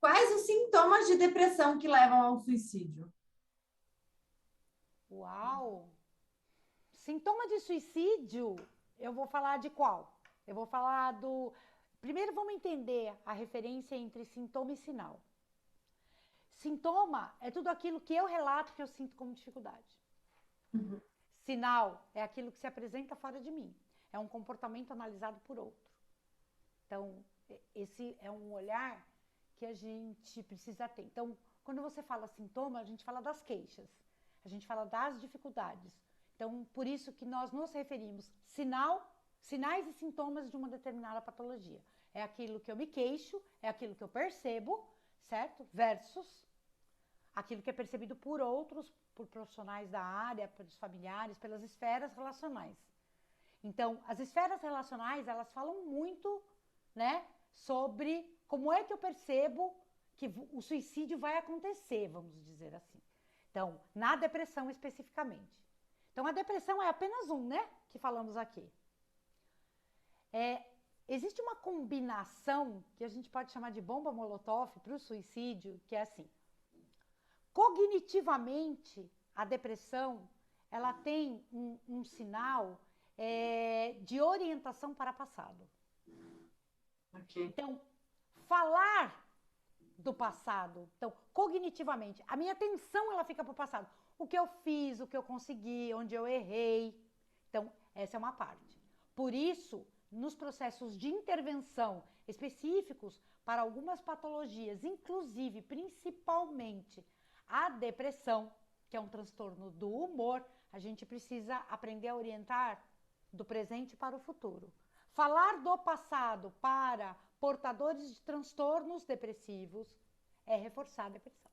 Quais os sintomas de depressão que levam ao suicídio? Uau! Sintoma de suicídio, eu vou falar de qual? Eu vou falar do. Primeiro, vamos entender a referência entre sintoma e sinal. Sintoma é tudo aquilo que eu relato que eu sinto como dificuldade. Uhum. Sinal é aquilo que se apresenta fora de mim. É um comportamento analisado por outro. Então, esse é um olhar que a gente precisa ter. Então, quando você fala sintoma, a gente fala das queixas, a gente fala das dificuldades. Então, por isso que nós nos referimos sinais e sintomas de uma determinada patologia. É aquilo que eu me queixo, é aquilo que eu percebo, certo? Versus aquilo que é percebido por outros, por profissionais da área, pelos familiares, pelas esferas relacionais. Então, as esferas relacionais, elas falam muito, né, sobre como é que eu percebo que o suicídio vai acontecer, vamos dizer assim. Então, na depressão especificamente. Então, a depressão é apenas um, né, que falamos aqui. Existe uma combinação que a gente pode chamar de bomba molotov para o suicídio, que é assim. Cognitivamente, a depressão, ela tem um sinal de orientação para passado. Ok. Então, falar do passado, então, cognitivamente, a minha atenção ela fica para o passado. O que eu fiz, o que eu consegui, onde eu errei. Então, essa é uma parte. Por isso, nos processos de intervenção específicos para algumas patologias, inclusive, principalmente, a depressão, que é um transtorno do humor, a gente precisa aprender a orientar do presente para o futuro. Falar do passado para portadores de transtornos depressivos é reforçar a depressão.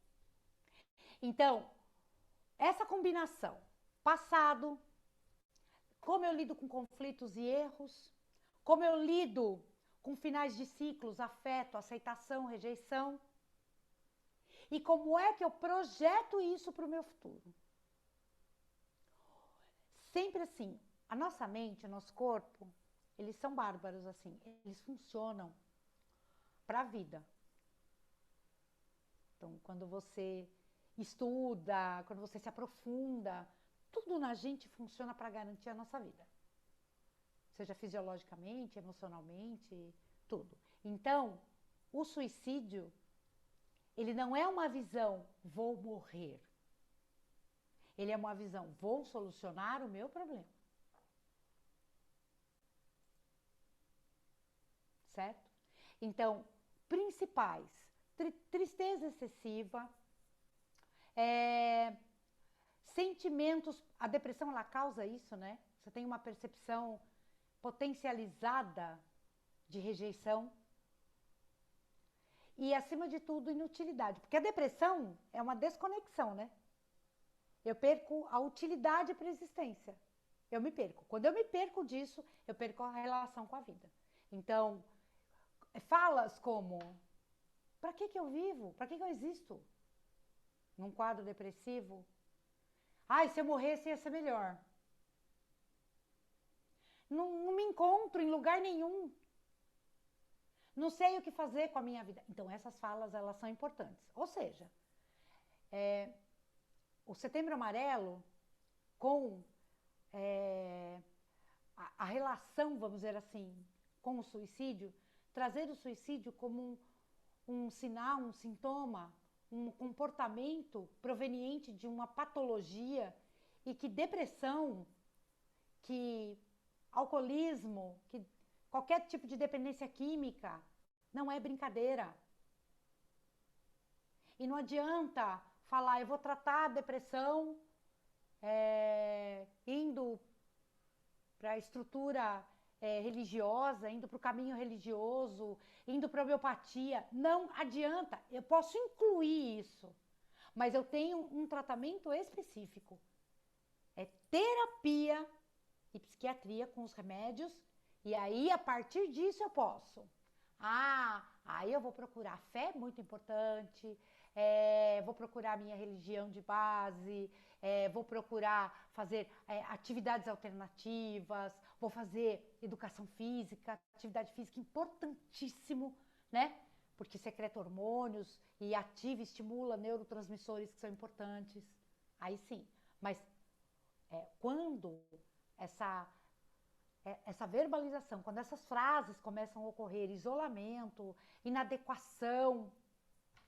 Então, essa combinação, passado, como eu lido com conflitos e erros, como eu lido com finais de ciclos, afeto, aceitação, rejeição, e como é que eu projeto isso para o meu futuro. Sempre assim, a nossa mente, o nosso corpo, eles são bárbaros assim, eles funcionam para a vida. Então, quando você estuda, quando você se aprofunda, tudo na gente funciona para garantir a nossa vida. Seja fisiologicamente, emocionalmente, tudo. Então, o suicídio, ele não é uma visão, vou morrer. Ele é uma visão, vou solucionar o meu problema. Certo? Então, principais, tristeza excessiva, é, sentimentos, a depressão ela causa isso, né? Você tem uma percepção potencializada de rejeição e, acima de tudo, inutilidade. Porque a depressão é uma desconexão, né? Eu perco a utilidade para a existência. Eu me perco. Quando eu me perco disso, eu perco a relação com a vida. Então, falas como: para que eu vivo? Para que eu existo? Num quadro depressivo. Ai, se eu morresse ia ser melhor. Não me encontro em lugar nenhum. Não sei o que fazer com a minha vida. Então, essas falas, elas são importantes. Ou seja, o Setembro Amarelo com a relação, vamos dizer assim, com o suicídio, trazer o suicídio como um sinal, um sintoma, um comportamento proveniente de uma patologia e que depressão, que alcoolismo, que qualquer tipo de dependência química não é brincadeira. E não adianta falar, eu vou tratar a depressão indo para a estrutura religiosa, indo para o caminho religioso, indo para a homeopatia. Não adianta, eu posso incluir isso, mas eu tenho um tratamento específico. É terapia e psiquiatria com os remédios, e aí, a partir disso, eu posso. Aí eu vou procurar fé, muito importante, vou procurar minha religião de base, vou procurar fazer atividades alternativas, vou fazer educação física, atividade física importantíssimo, né? porque secreta hormônios e ativa e estimula neurotransmissores que são importantes. Aí sim. Mas quando essa verbalização, quando essas frases começam a ocorrer, isolamento, inadequação,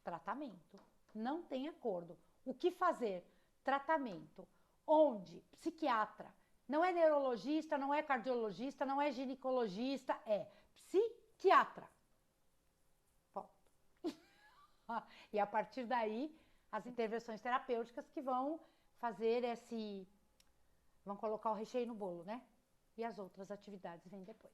tratamento. Não tem acordo. O que fazer? Tratamento. Onde? Psiquiatra. Não é neurologista, não é cardiologista, não é ginecologista, é psiquiatra. Ponto. E a partir daí, as intervenções terapêuticas que vão fazer vão colocar o recheio no bolo, né? E as outras atividades vêm depois.